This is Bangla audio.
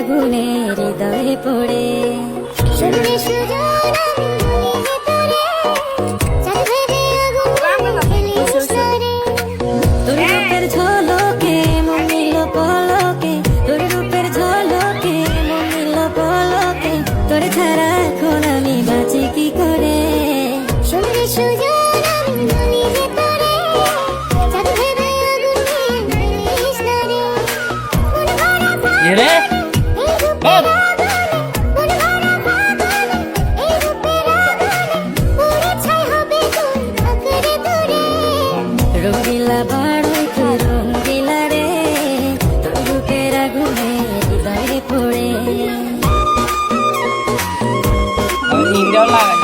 আগুনে হৃদয়ে পড়ে শুনলে সুজন তোর রূপের ঝলকে মন নিল পলকে, তোর রূপের ঝলকে মন নিল পলকে, তোর ছাড়া এখন আমি বাঁচি কি করে। শুনলে সুজন আমি বলি যে তোরে চাঁদ ভেবে আগুনে ধরিস না রে। মন ভরা এরে এই রূপের আগুনে, মন ভরা আগুনে এই রূপের আগুনে পুড়ে ছাই হবে তোর আঁকড়ে ধরে। রঙ্গিলা বাড়ই তুই রঙ্গিলা রে, তোর রূপের আগুনে হৃদয়ে পড়ে। ইন্ডিয়াও লাগাই